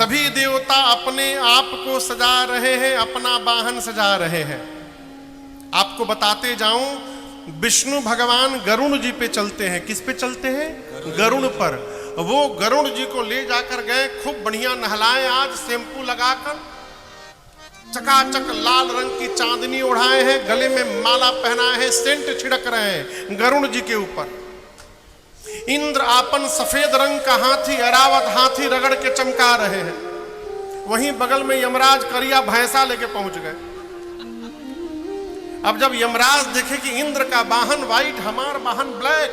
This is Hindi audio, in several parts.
सभी देवता अपने आप को सजा रहे हैं, अपना वाहन सजा रहे हैं। आपको बताते जाऊं, विष्णु भगवान गरुण जी पे चलते हैं। किस पे चलते हैं? गरुण पर। वो गरुण जी को ले जाकर गए, खूब बढ़िया नहलाए, आज शैम्पू लगाकर चकाचक लाल रंग की चांदनी ओढ़ाए हैं, गले में माला पहनाए हैं, सेंट छिड़क रहे हैं गरुण जी के ऊपर। इंद्र आपन सफेद रंग का हाथी, अरावत हाथी रगड़ के चमका रहे हैं। वहीं बगल में यमराज करिया भैंसा लेके पहुंच गए। अब जब यमराज देखे कि इंद्र का वाहन व्हाइट, हमार वाहन ब्लैक,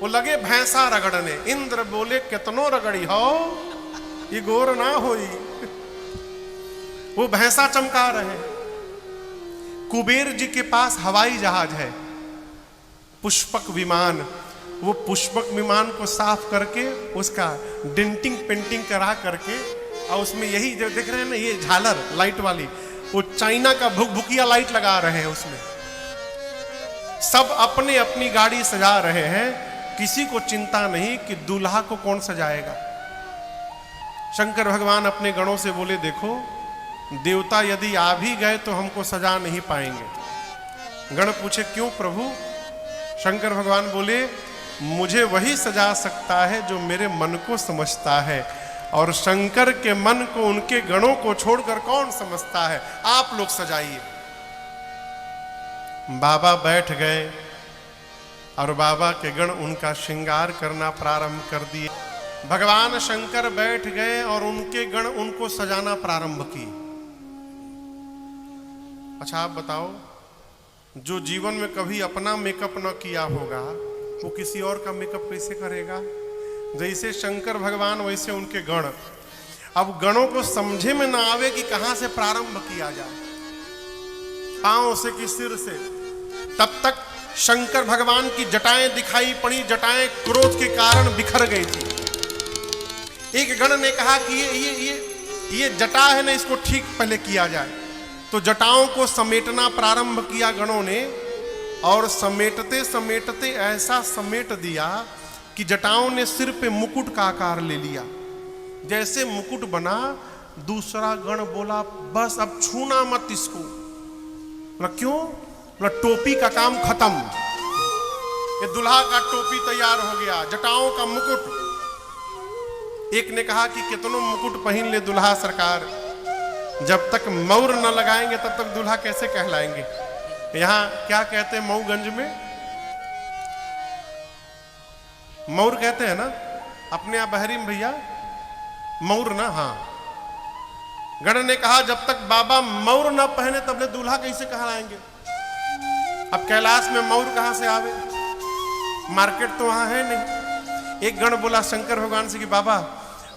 वो लगे भैंसा रगड़ने। इंद्र बोले, कितनो रगड़ी हो, ये गोर ना होई। वो भैंसा चमका रहे। कुबेर जी के पास हवाई जहाज है, पुष्पक विमान। वो पुष्पक विमान को साफ करके उसका डेंटिंग पेंटिंग करा करके, और उसमें यही जो देख रहे हैं ना, ये झालर लाइट वाली, वो चाइना का भुकभुकिया लाइट लगा रहे हैं उसमें। सब अपने अपनी गाड़ी सजा रहे हैं, किसी को चिंता नहीं कि दूल्हा को कौन सजाएगा। शंकर भगवान अपने गणों से बोले, देखो देवता यदि आ भी गए तो हमको सजा नहीं पाएंगे। गण पूछे, क्यों प्रभु? शंकर भगवान बोले, मुझे वही सजा सकता है जो मेरे मन को समझता है, और शंकर के मन को, उनके गणों को छोड़कर कौन समझता है? आप लोग सजाइए। बाबा बैठ गए और बाबा के गण उनका श्रृंगार करना प्रारंभ कर दिए। भगवान शंकर बैठ गए और उनके गण उनको सजाना प्रारंभ किए। अच्छा आप बताओ, जो जीवन में कभी अपना मेकअप न किया होगा वो किसी और का मेकअप कैसे करेगा? जैसे शंकर भगवान वैसे उनके गण। अब गणों को समझे में ना आवे कि कहां से प्रारंभ किया जाए, पांव से कि सिर से। तब तक शंकर भगवान की जटाएं दिखाई पड़ी। जटाएं क्रोध के कारण बिखर गई थी। एक गण ने कहा कि ये जटा है ना, इसको ठीक पहले किया जाए। तो जटाओं को समेटना प्रारंभ किया गणों ने, और समेटते समेटते ऐसा समेट दिया कि जटाओं ने सिर पे मुकुट का आकार ले लिया। जैसे मुकुट बना, दूसरा गण बोला, बस अब छूना मत इसको। बोला क्यों? बोला टोपी का काम खत्म, ये दुल्हा का टोपी तैयार हो गया, जटाओं का मुकुट। एक ने कहा कि कितनों मुकुट पहन ले दुल्हा सरकार, जब तक मौर न लगाएंगे तब तक दूल्हा कैसे कहलाएंगे। यहां क्या कहते हैं मऊगंज में? मौर कहते हैं ना अपने यहाँ बहरी में भैया, मौर ना। हाँ, गण ने कहा जब तक बाबा मौर न पहने तब ले दूल्हा कैसे कहलाएंगे। अब कैलाश में मौर कहां से आवे, मार्केट तो वहां है नहीं। एक गण बोला शंकर भगवान से कि बाबा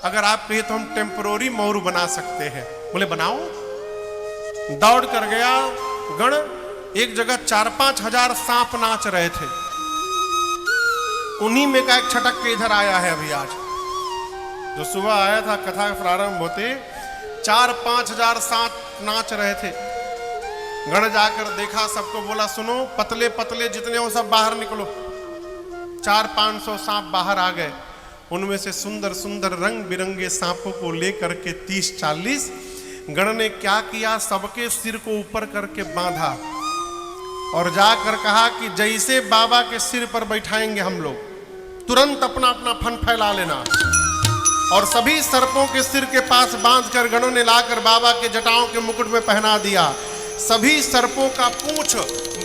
अगर आप कहिए तो हम टेम्परोरी मौर बना सकते हैं। बोले बनाओ। दौड़ कर गया गण, एक जगह 4-5 हजार सांप नाच रहे थे। उन्हीं में का एक छटक के इधर आया है अभी आज, जो सुबह आया था कथा प्रारंभ होते। 4-5 हजार सांप नाच रहे थे। गण जाकर देखा, सबको बोला सुनो, पतले पतले जितने हो सब बाहर निकलो। 400-500 सांप बाहर आ गए। उनमें से सुंदर सुंदर रंग बिरंगे सांपों को लेकर के 30-40 गण ने क्या किया, सबके सिर को ऊपर करके बांधा और जाकर कहा कि जैसे बाबा के सिर पर बैठाएंगे हम लोग, तुरंत अपना अपना फन फैला लेना। और सभी सर्पों के सिर के पास बांधकर गणों ने लाकर बाबा के जटाओं के मुकुट में पहना दिया। सभी सर्पों का पूंछ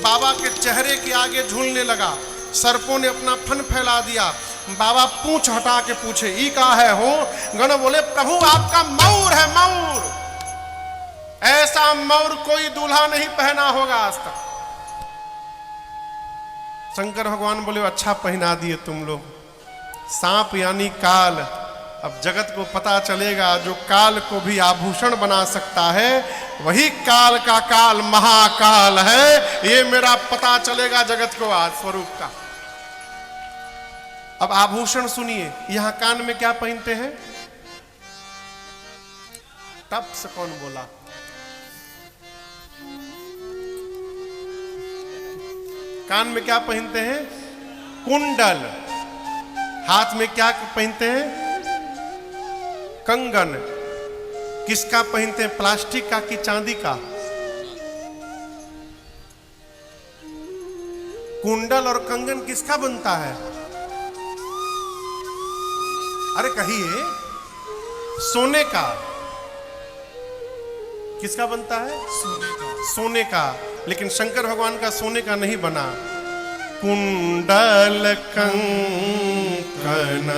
बाबा के चेहरे के आगे झूलने लगा। सर्पों ने अपना फन फैला दिया। बाबा पूंछ हटा के पूछे, ई का है हो? गण बोले, प्रभु आपका मौर है, मौर। ऐसा मौर कोई दूल्हा नहीं पहना होगा आज तक। शंकर भगवान बोले, अच्छा पहना दिए तुम लोग। सांप यानी काल। अब जगत को पता चलेगा, जो काल को भी आभूषण बना सकता है वही काल का काल महाकाल है। ये मेरा पता चलेगा जगत को आज स्वरूप का। अब आभूषण सुनिए, यहां कान में क्या पहनते हैं? टप से कौन बोला? कान में क्या पहनते हैं? कुंडल। हाथ में क्या पहनते हैं? कंगन किसका पहनते हैं, प्लास्टिक का कि चांदी का? कुंडल और कंगन किसका बनता है? अरे कहिए, सोने का। किसका बनता है? सोने का। सोने का। लेकिन शंकर भगवान का सोने का नहीं बना। कुंडल कंकन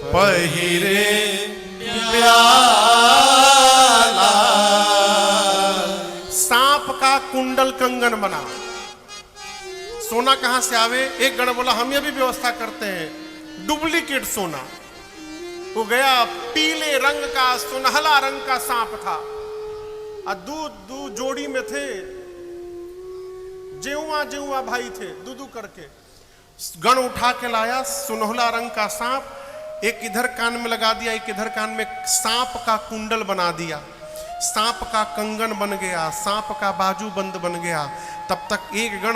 पहिरे प्याला, सांप का कुंडल कंगन बना। सोना कहां से आवे? एक गण बोला हम ये भी व्यवस्था करते हैं, डुप्लीकेट सोना। वो गया, पीले रंग का सुनहला रंग का सांप था, और दू जोड़ी में थे, जेउआ जेउआ भाई थे, दू करके। गण उठा के लाया सुनहला रंग का सांप, एक इधर कान में लगा दिया, एक इधर कान में, सांप का कुंडल बना दिया, सांप का कंगन बन गया, सांप का बाजू बंद बन गया। तब तक एक गण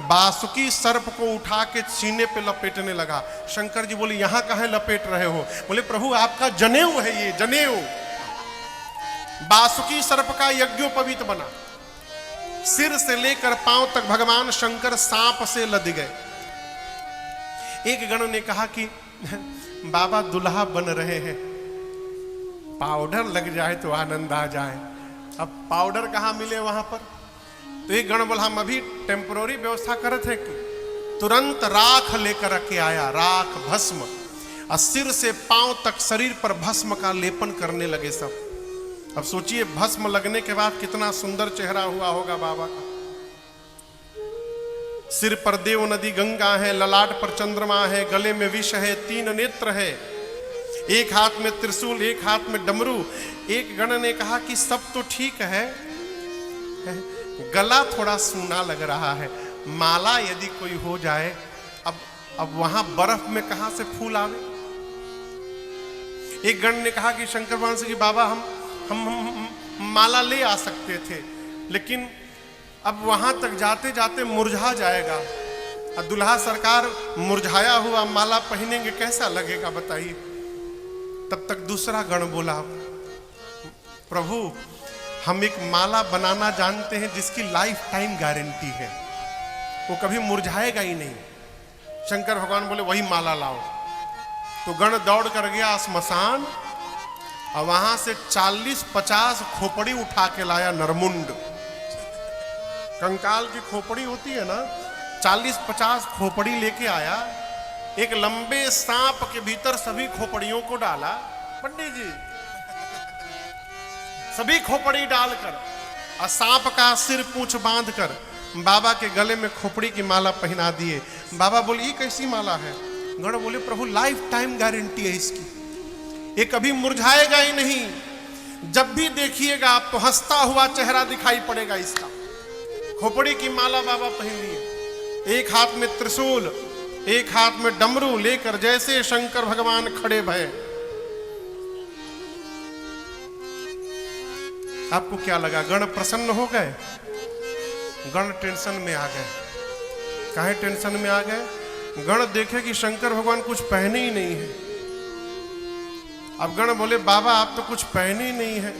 बासुकी सर्प को उठा के सीने पे लपेटने लगा। शंकर जी बोले यहां कहां लपेट रहे हो? बोले प्रभु आपका जनेऊ है ये, जनेऊ। बासुकी सर्प का यज्ञोपवीत बना, सिर से लेकर पांव तक भगवान शंकर सांप से लद गए। एक गण ने कहा कि बाबा दुल्हा बन रहे हैं, पाउडर लग जाए तो आनंद आ जाए। अब पाउडर कहां मिले वहां पर? तो एक गण बोला हम अभी टेम्पोररी व्यवस्था करे थे कि तुरंत राख लेकर के आया, राख भस्म, और सिर से पांव तक शरीर पर भस्म का लेपन करने लगे सब। अब सोचिए भस्म लगने के बाद कितना सुंदर चेहरा हुआ होगा बाबा का। सिर पर देव नदी गंगा है, ललाट पर चंद्रमा है, गले में विष है, 3 नेत्र है, एक हाथ में त्रिशूल, एक हाथ में डमरू। एक गण ने कहा कि सब तो ठीक है, गला थोड़ा सूना लग रहा है, माला यदि कोई हो जाए। अब वहां बर्फ में कहां से फूल आवे? एक गण ने कहा कि शंकर भगवान से कि बाबा हम माला ले आ सकते थे, लेकिन अब वहां तक जाते जाते मुरझा जाएगा, और दुल्हा सरकार मुरझाया हुआ माला पहनेंगे कैसा लगेगा बताइए। तब तक दूसरा गण बोला प्रभु हम एक माला बनाना जानते हैं जिसकी लाइफ टाइम गारंटी है, वो कभी मुरझाएगा ही नहीं। शंकर भगवान बोले वही माला लाओ। तो गण दौड़ कर गया श्मशान, और वहां से 40-50 खोपड़ी उठा के लाया, नरमुंड, कंकाल की खोपड़ी होती है ना, 40-50 खोपड़ी लेके आया। एक लंबे सांप के भीतर सभी खोपड़ियों को डाला, पंडित जी, सभी खोपड़ी डालकर, और सांप का सिर पूंछ बांधकर बाबा के गले में खोपड़ी की माला पहना दिए। बाबा बोले ये कैसी माला है? गण बोले प्रभु लाइफ टाइम गारंटी है इसकी, ये कभी मुरझाएगा ही नहीं, जब भी देखिएगा आप तो हंसता हुआ चेहरा दिखाई पड़ेगा इसका। खोपड़ी की माला बाबा पहन लिए, एक हाथ में त्रिशूल, एक हाथ में डमरू लेकर जैसे शंकर भगवान खड़े भये। आपको क्या लगा? गण प्रसन्न हो गए? गण टेंशन में आ गए। काहे टेंशन में आ गए? गण देखे कि शंकर भगवान कुछ पहने ही नहीं है। अब गण बोले बाबा आप तो कुछ पहने ही नहीं है,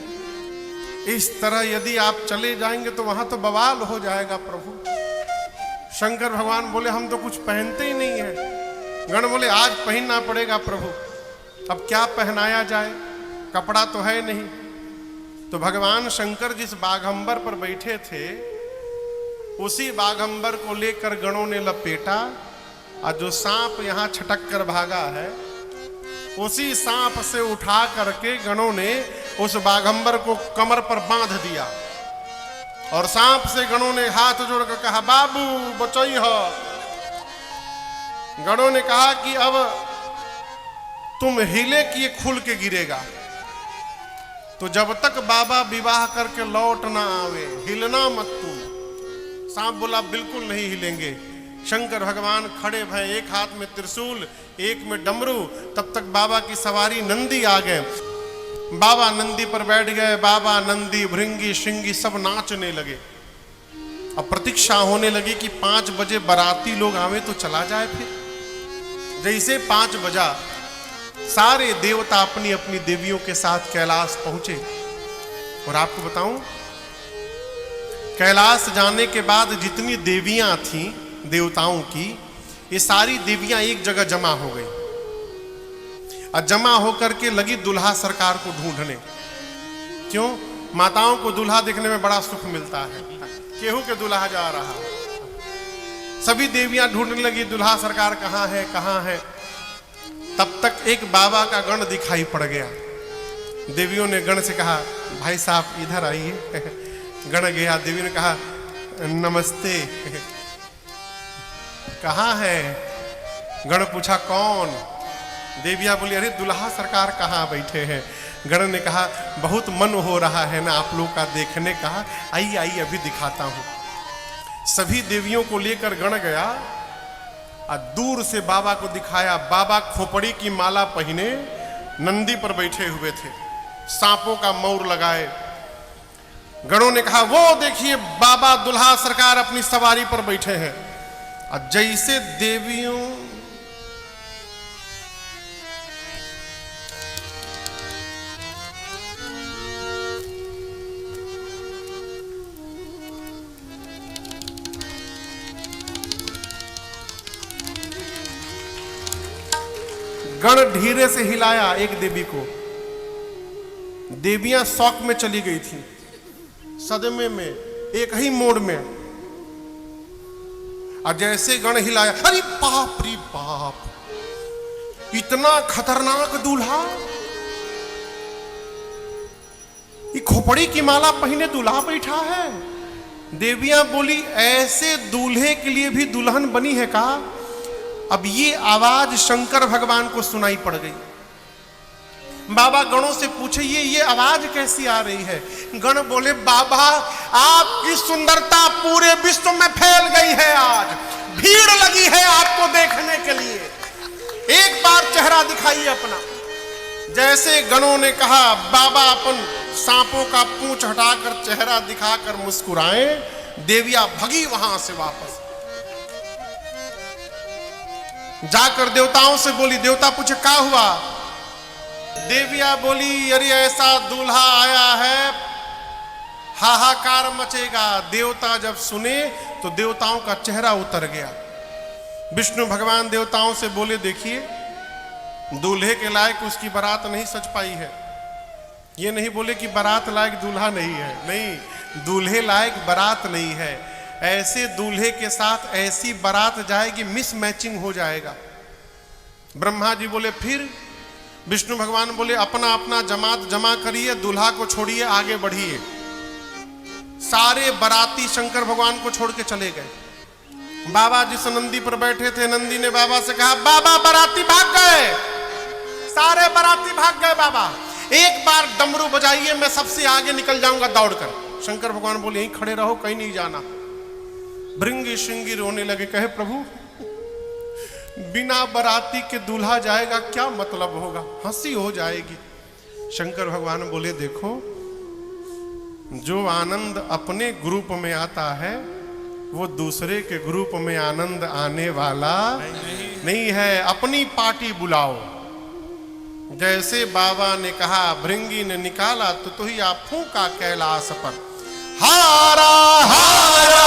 इस तरह यदि आप चले जाएंगे तो वहां तो बवाल हो जाएगा प्रभु। शंकर भगवान बोले हम तो कुछ पहनते ही नहीं है। गण बोले आज पहनना पड़ेगा प्रभु। अब क्या पहनाया जाए? कपड़ा तो है नहीं। तो भगवान शंकर जिस बाघंबर पर बैठे थे उसी बाघंबर को लेकर गणों ने लपेटा, और जो सांप यहां छटक कर भागा है उसी सांप से उठा करके गणों ने उस बाघंबर को कमर पर बांध दिया, और सांप से गणों ने हाथ जोड़कर कहा बाबू बचाई हो। गणों ने कहा कि अब तुम हिले कि ये खुल के गिरेगा। तो जब तक बाबा विवाह करके लौट ना आवे हिलना मत तुम। सांप बोला बिल्कुल नहीं हिलेंगे। शंकर भगवान खड़े भय, एक हाथ में त्रिशूल, एक में डमरू। तब तक बाबा की सवारी नंदी आ गए। बाबा नंदी पर बैठ गए। बाबा नंदी भृंगी श्रृंगी सब नाचने लगे। अब प्रतीक्षा होने लगी कि 5 बजे बाराती लोग आवे तो चला जाए। फिर जैसे 5 बजा सारे देवता अपनी अपनी देवियों के साथ कैलाश पहुंचे। और आपको बताऊं, कैलाश जाने के बाद जितनी देवियां थीं देवताओं की, ये सारी देवियां एक जगह जमा हो गई और जमा होकर के लगी दुल्हा सरकार को ढूंढने। क्यों? माताओं को दुल्हा देखने में बड़ा सुख मिलता है। केहू के दुल्हा जा रहा, सभी देवियां ढूंढने लगी दुल्हा सरकार कहाँ है, कहाँ है। तब तक एक बाबा का गण दिखाई पड़ गया। देवियों ने गण से कहा, भाई साहब इधर आइए। गण गया, देवी ने कहा नमस्ते। कहाँ है? गण पूछा कौन? देविया बोली, अरे दुल्हा सरकार कहाँ बैठे हैं। गण ने कहा, बहुत मन हो रहा है ना आप लोग का देखने का, आइए आइए अभी दिखाता हूं। सभी देवियों को लेकर गण गया और दूर से बाबा को दिखाया। बाबा खोपड़ी की माला पहने नंदी पर बैठे हुए थे, सांपों का मौर लगाए। गणों ने कहा, वो देखिए बाबा दुल्हा सरकार अपनी सवारी पर बैठे हैं। और जैसे देवियों गण धीरे से हिलाया एक देवी को, देवियां शौक में चली गई थी, सदमे में, एक ही मोड़ में। और जैसे गण हिलाया, अरे बाप रे बाप, इतना खतरनाक दूल्हा, ये खोपड़ी की माला पहने दूल्हा बैठा है। देवियां बोली, ऐसे दूल्हे के लिए भी दुल्हन बनी है का? अब ये आवाज शंकर भगवान को सुनाई पड़ गई। बाबा गणों से पूछे, ये आवाज कैसी आ रही है? गण बोले, बाबा आपकी सुंदरता पूरे विश्व में फैल गई है, आज भीड़ लगी है आपको देखने के लिए, एक बार चेहरा दिखाइए अपना। जैसे गणों ने कहा, बाबा अपन सांपों का पूंछ हटाकर चेहरा दिखाकर मुस्कुराए। देविया भगी वहां से वापस, जाकर देवताओं से बोली। देवता पूछे, क्या हुआ? देविया बोली, अरे ऐसा दूल्हा आया है, हाहाकार मचेगा। देवता जब सुने तो देवताओं का चेहरा उतर गया। विष्णु भगवान देवताओं से बोले, देखिए दूल्हे के लायक उसकी बारात नहीं सज पाई है। ये नहीं बोले कि बारात लायक दूल्हा नहीं है, नहीं, दूल्हे लायक बारात नहीं है। ऐसे दूल्हे के साथ ऐसी बारात जाएगी, मिस मैचिंग हो जाएगा। ब्रह्मा जी बोले, फिर? विष्णु भगवान बोले, अपना अपना जमात जमा करिए, दूल्हा को छोड़िए, आगे बढ़िए। सारे बाराती शंकर भगवान को छोड़ के चले गए। बाबा जिस नंदी पर बैठे थे, नंदी ने बाबा से कहा, बाबा बाराती भाग गए, सारे बाराती भाग गए बाबा, एक बार डमरू बजाइए, मैं सबसे आगे निकल जाऊंगा दौड़कर। शंकर भगवान बोले, यहीं खड़े रहो, कहीं नहीं जाना। भृंगी श्रृंगी रोने लगे, कहे, प्रभु बिना बाराती के दूल्हा जाएगा, क्या मतलब होगा, हंसी हो जाएगी। शंकर भगवान बोले, देखो जो आनंद अपने ग्रुप में आता है वो दूसरे के ग्रुप में आनंद आने वाला नहीं है। अपनी पार्टी बुलाओ। जैसे बाबा ने कहा, भृंगी ने निकाला तो ही आप फूंका कैलाश पर, हारा हारा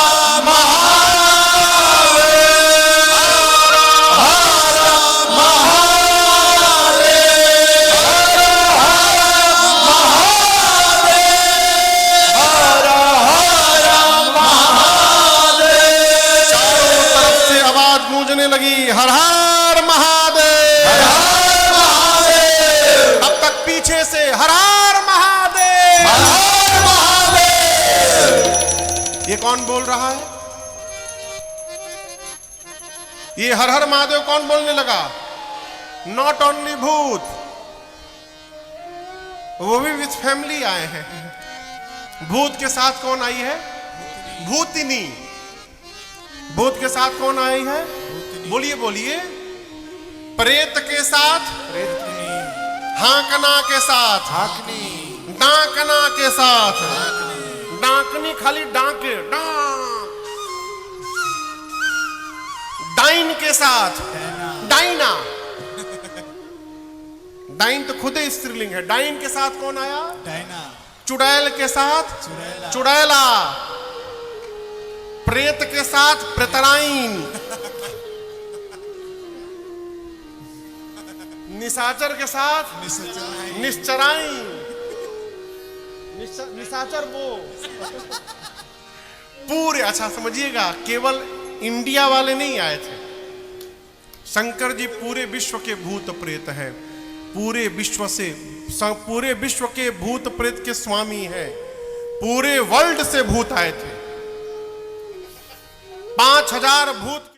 लगी, हर हर महादेव, हर हर महादेव। अब तक पीछे से हर हर महादेव, हर हर महादेव। ये कौन बोल रहा है? ये हर हर महादेव कौन बोलने लगा? नॉट ओनली भूत, वो भी विथ फैमिली आए हैं। भूत के साथ कौन आई है? भूतिनी। भूत के साथ कौन आई है? बोलिए बोलिए। प्रेत के साथ हाकना के साथ, डाकना के साथ, डाकनी खाली डाके, डाइन के साथ, डाइना। डाइन तो खुद ही स्त्रीलिंग है। डाइन के साथ कौन आया? डायना। चुड़ैल के साथ चुड़ैला। चुड़ैला। प्रेत के साथ प्रेतराइन। निशाचर के साथ निश्चराइन। निशाचर वो पूरे, अच्छा समझिएगा, केवल इंडिया वाले नहीं आए थे। शंकर जी पूरे विश्व के भूत प्रेत हैं, पूरे विश्व के भूत प्रेत के स्वामी हैं। पूरे वर्ल्ड से भूत आए थे, 5000 भूत।